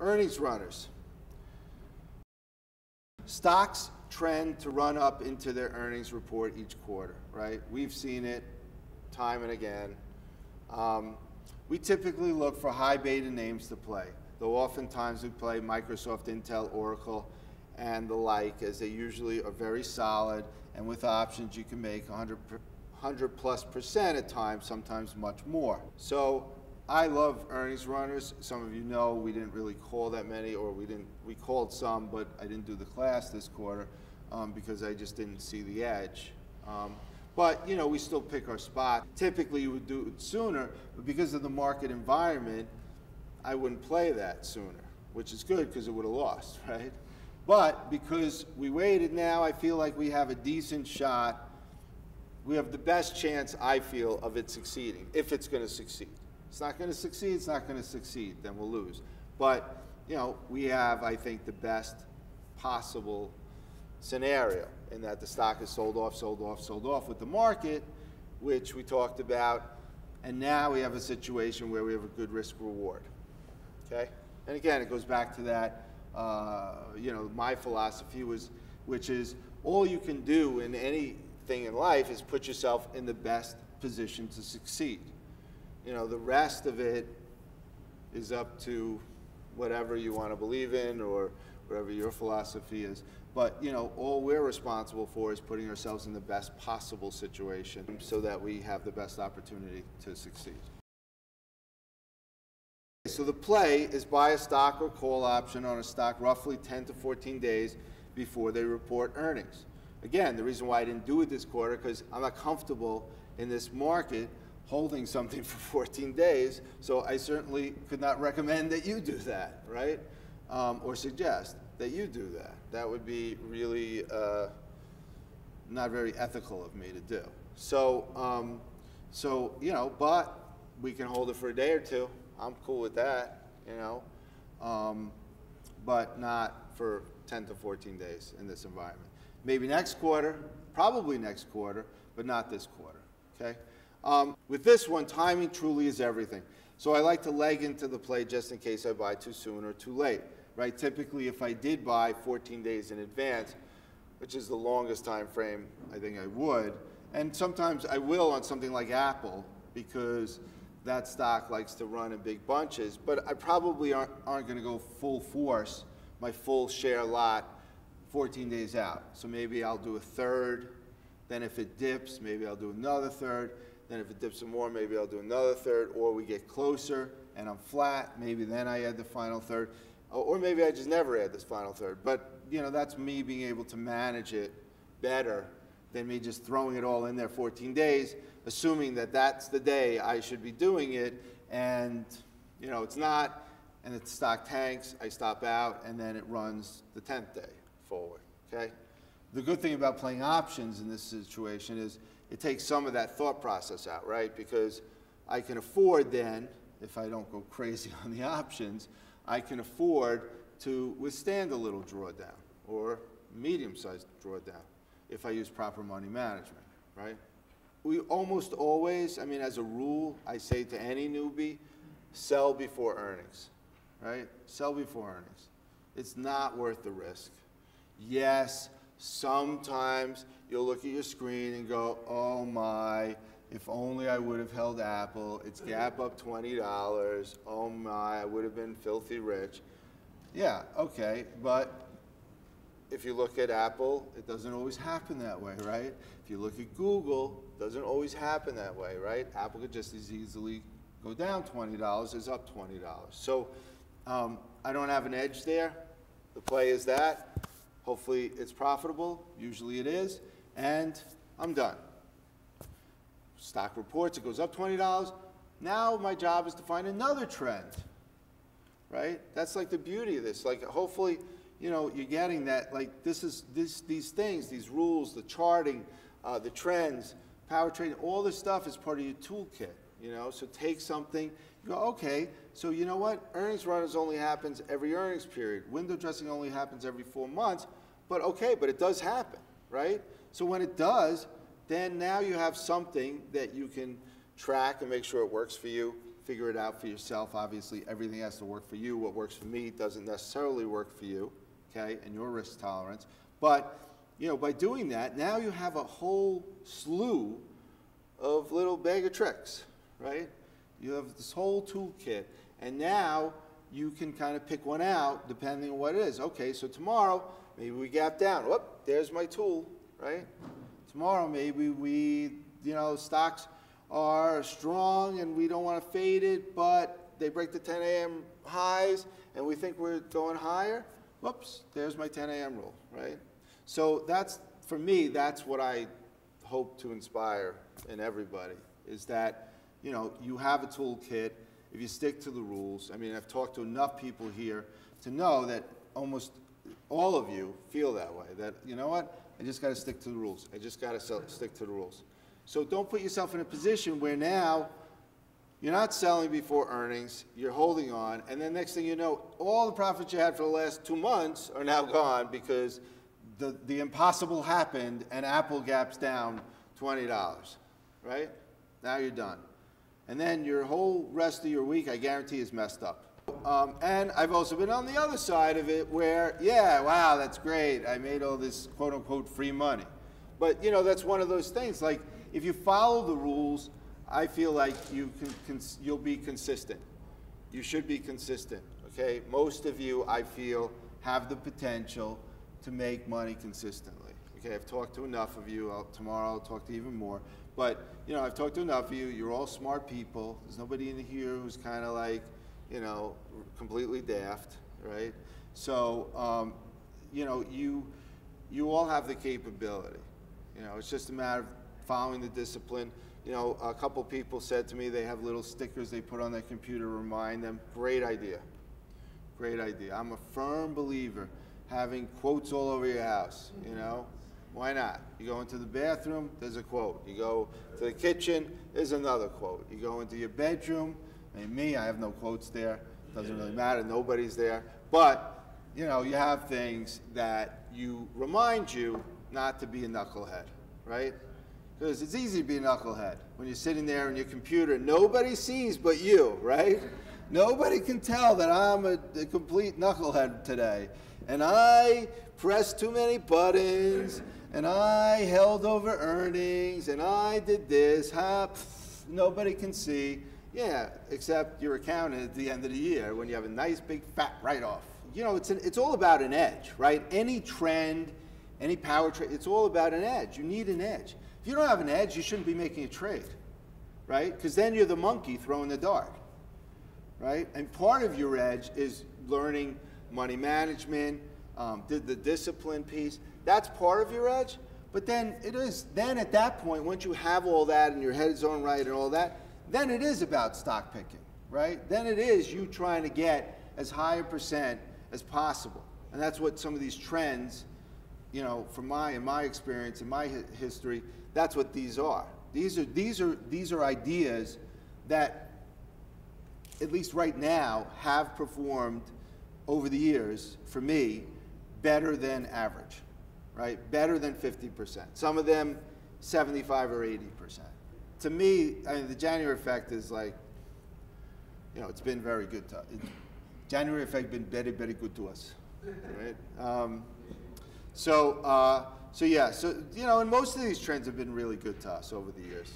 Earnings runners. Stocks trend to run up into their earnings report each quarter, right? We've seen it time and again. We typically look for high beta names to play, though oftentimes we play Microsoft, Intel, Oracle, and the like, as they usually are very solid, and with options you can make 100+% at times, sometimes much more. So I love earnings runners. Some of you know we didn't really call that many, or we called some, but I didn't do the class this quarter because I just didn't see the edge. But you know, we still pick our spot. Typically you would do it sooner, but because of the market environment, I wouldn't play that sooner, which is good because it would have lost, right? But because we waited now, I feel like we have a decent shot. We have the best chance, I feel, of it succeeding, if it's going to succeed. It's not going to succeed, it's not going to succeed, then we'll lose. But, you know, we have, I think, the best possible scenario in that the stock is sold off with the market, which we talked about, and now we have a situation where we have a good risk reward, okay? And again, it goes back to that, you know, my philosophy was, which is all you can do in anything in life is put yourself in the best position to succeed. You know, the rest of it is up to whatever you want to believe in or whatever your philosophy is. But, you know, all we're responsible for is putting ourselves in the best possible situation so that we have the best opportunity to succeed. So the play is buy a stock or call option on a stock roughly 10 to 14 days before they report earnings. Again, the reason why I didn't do it this quarter, because I'm not comfortable in this market holding something for 14 days, so I certainly could not recommend that you do that, right? Or suggest that you do that. That would be really not very ethical of me to do. So, you know, but we can hold it for a day or two. I'm cool with that, you know, but not for 10 to 14 days in this environment. Maybe next quarter, probably next quarter, but not this quarter, okay? With this one, timing truly is everything. So I like to leg into the play just in case I buy too soon or too late, right? Typically, if I did buy 14 days in advance, which is the longest time frame I think I would, and sometimes I will on something like Apple, because that stock likes to run in big bunches, but I probably aren't going to go full force, my full share lot, 14 days out. So maybe I'll do a third, then if it dips, maybe I'll do another third, then if it dips some more, maybe I'll do another third, or we get closer and I'm flat, maybe then I add the final third, or maybe I just never add this final third. But, you know, that's me being able to manage it better than me just throwing it all in there 14 days, assuming that that's the day I should be doing it, and, you know, it's not, and the stock tanks, I stop out, and then it runs the 10th day forward, okay? The good thing about playing options in this situation is it takes some of that thought process out, right? Because I can afford then, if I don't go crazy on the options, I can afford to withstand a little drawdown or medium-sized drawdown if I use proper money management, right? We almost always, I mean, as a rule, I say to any newbie, sell before earnings, right? Sell before earnings. It's not worth the risk. Yes, sometimes you'll look at your screen and go, oh my, if only I would have held Apple. It's gap up $20. Oh my, I would have been filthy rich. Yeah, okay, but if you look at Apple, it doesn't always happen that way, right? If you look at Google, it doesn't always happen that way, right? Apple could just as easily go down $20 as up $20. So I don't have an edge there. The play is that. Hopefully it's profitable. Usually it is. And I'm done. Stock reports, it goes up $20. Now my job is to find another trend, right? That's like the beauty of this. Like, hopefully, you know, you're getting that, like, these things, these rules, the charting, the trends, power trading, all this stuff is part of your toolkit, you know? So take something, you go, okay, so you know what? Earnings runners only happens every earnings period. Window dressing only happens every 4 months, but okay, but it does happen, right? So when it does, then now you have something that you can track and make sure it works for you figure it out for yourself. Obviously, everything has to work for you. What works for me doesn't necessarily work for you, okay, and your risk tolerance. But, you know, by doing that, now you have a whole slew of little bag of tricks, right? You have this whole toolkit, and now you can kind of pick one out depending on what it is. Okay, so tomorrow, maybe we gap down. Whoop, there's my tool, right? Tomorrow, maybe we, you know, stocks are strong and we don't want to fade it, but they break the 10 a.m. highs and we think we're going higher. Whoops, there's my 10 a.m. rule, right? So that's, for me, that's what I hope to inspire in everybody, is that, you know, you have a toolkit. If you stick to the rules, I mean, I've talked to enough people here to know that almost all of you feel that way, that, you know what, I just got to stick to the rules. I just got to stick to the rules. So don't put yourself in a position where now you're not selling before earnings, you're holding on, and then next thing you know, all the profits you had for the last 2 months are now gone because the impossible happened and Apple gaps down $20, right? Now you're done. And then your whole rest of your week, I guarantee, is messed up. And I've also been on the other side of it where, yeah, wow, that's great. I made all this quote-unquote free money. But, you know, that's one of those things. Like, if you follow the rules, I feel like you'll be consistent. You should be consistent, okay? Most of you, I feel, have the potential to make money consistently. Okay, I've talked to enough of you. Tomorrow I'll talk to even more. But, you know, I've talked to enough of you. You're all smart people. There's nobody in here who's kind of like, you know, completely daft, right? So, you know, you all have the capability. You know, it's just a matter of following the discipline. You know, a couple people said to me they have little stickers they put on their computer to remind them. Great idea. Great idea. I'm a firm believer having quotes all over your house, you know? Why not? You go into the bathroom, there's a quote. You go to the kitchen, there's another quote. You go into your bedroom, and me, I have no quotes there. Doesn't really matter, nobody's there. But, you know, you have things that you remind you not to be a knucklehead, right? Because it's easy to be a knucklehead when you're sitting there on your computer. Nobody sees but you, right? Nobody can tell that I'm a complete knucklehead today. And I pressed too many buttons, and I held over earnings, and I did this. Nobody can see. Yeah, except your accountant at the end of the year when you have a nice big fat write-off. You know, it's all about an edge, right? Any trend, any power trade, it's all about an edge. You need an edge. If you don't have an edge, you shouldn't be making a trade, right? Because then you're the monkey throwing the dart, right? And part of your edge is learning money management, the discipline piece. That's part of your edge. But then then at that point, once you have all that and your head is on right and all that, then it is about stock picking, right? Then it is you trying to get as high a percent as possible. And that's what some of these trends, you know, in my experience, in my history, that's what these are. These are ideas that, at least right now, have performed over the years, for me, better than average, right? Better than 50%. Some of them 75 or 80%. To me, I mean, the January effect is like, you know, it's been very good to us. January effect been very, very good to us, right? So yeah, so, you know, and most of these trends have been really good to us over the years.